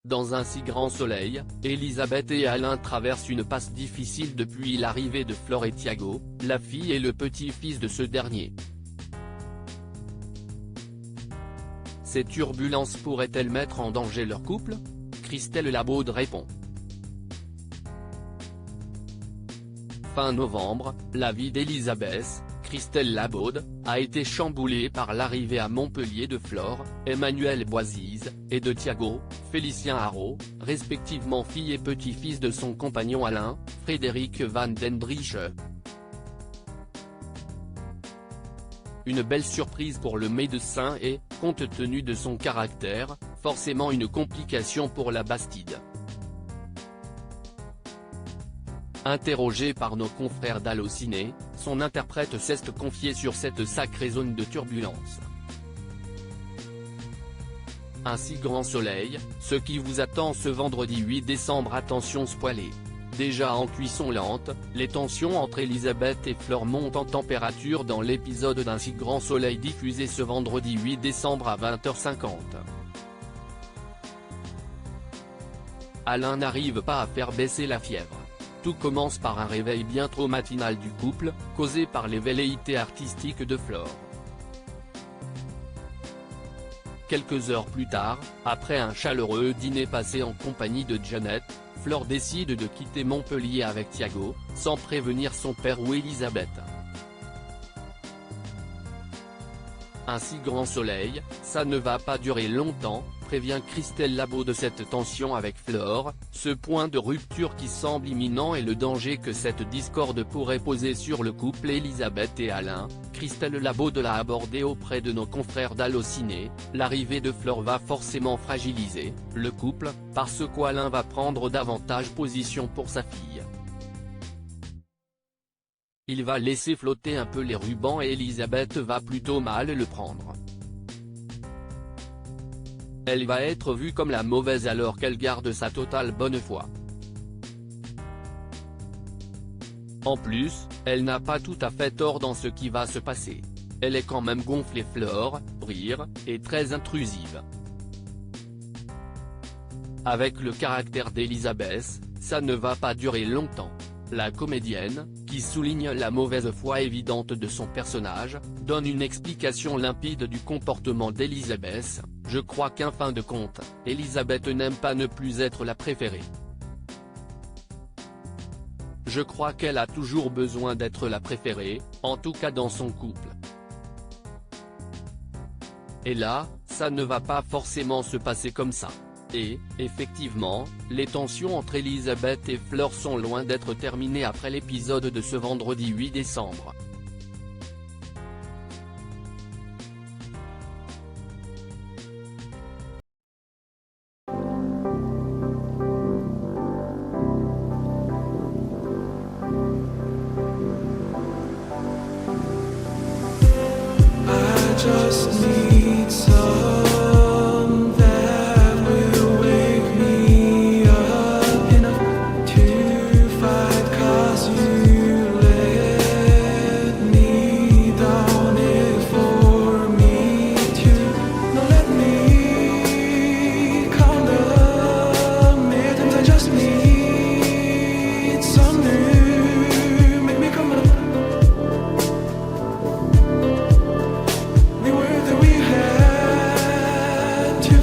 Dans un si grand soleil, Elisabeth et Alain traversent une passe difficile depuis l'arrivée de Flore et Thiago, la fille et le petit-fils de ce dernier. Ces turbulences pourraient-elles mettre en danger leur couple? Christelle Labaude répond. Fin novembre, la vie d'Elisabeth, Christelle Labaude, a été chamboulée par l'arrivée à Montpellier de Flore, Emmanuel Boisise, et de Thiago, Félicien Haro, respectivement fille et petit-fils de son compagnon Alain, Frédéric Van den Drieche. Une belle surprise pour le médecin et, compte tenu de son caractère, forcément une complication pour la Bastide. Interrogé par nos confrères d'Allociné, son interprète s'est confié sur cette sacrée zone de turbulence. Un si grand soleil, ce qui vous attend ce vendredi 8 décembre. Attention spoilé. Déjà en cuisson lente, les tensions entre Elisabeth et Flore montent en température dans l'épisode d'un si grand soleil diffusé ce vendredi 8 décembre à 20h50. Alain n'arrive pas à faire baisser la fièvre. Tout commence par un réveil bien trop matinal du couple, causé par les velléités artistiques de Flore. Quelques heures plus tard, après un chaleureux dîner passé en compagnie de Janet, Flore décide de quitter Montpellier avec Thiago, sans prévenir son père ou Elisabeth. Un si grand soleil, ça ne va pas durer longtemps, prévient Christelle Labaude. De cette tension avec Flore, ce point de rupture qui semble imminent et le danger que cette discorde pourrait poser sur le couple Elisabeth et Alain, Christelle Labaude l'a abordé auprès de nos confrères d'Allociné. L'arrivée de Flore va forcément fragiliser le couple, parce qu'Alain va prendre davantage position pour sa fille. Il va laisser flotter un peu les rubans et Elisabeth va plutôt mal le prendre. Elle va être vue comme la mauvaise alors qu'elle garde sa totale bonne foi. En plus, elle n'a pas tout à fait tort dans ce qui va se passer. Elle est quand même gonflée. Flore, rire, et très intrusive. Avec le caractère d'Elisabeth, ça ne va pas durer longtemps. La comédienne, qui souligne la mauvaise foi évidente de son personnage, donne une explication limpide du comportement d'Elisabeth. Je crois qu'en fin de compte, Elisabeth n'aime pas ne plus être la préférée. Je crois qu'elle a toujours besoin d'être la préférée, en tout cas dans son couple. Et là, ça ne va pas forcément se passer comme ça. Et, effectivement, les tensions entre Elisabeth et Flore sont loin d'être terminées après l'épisode de ce vendredi 8 décembre. I just need some that will wake me up enough to fight, 'cause you let me down it for me to. Now let me count the minutes. I just need some new, make me come up. We were that we had to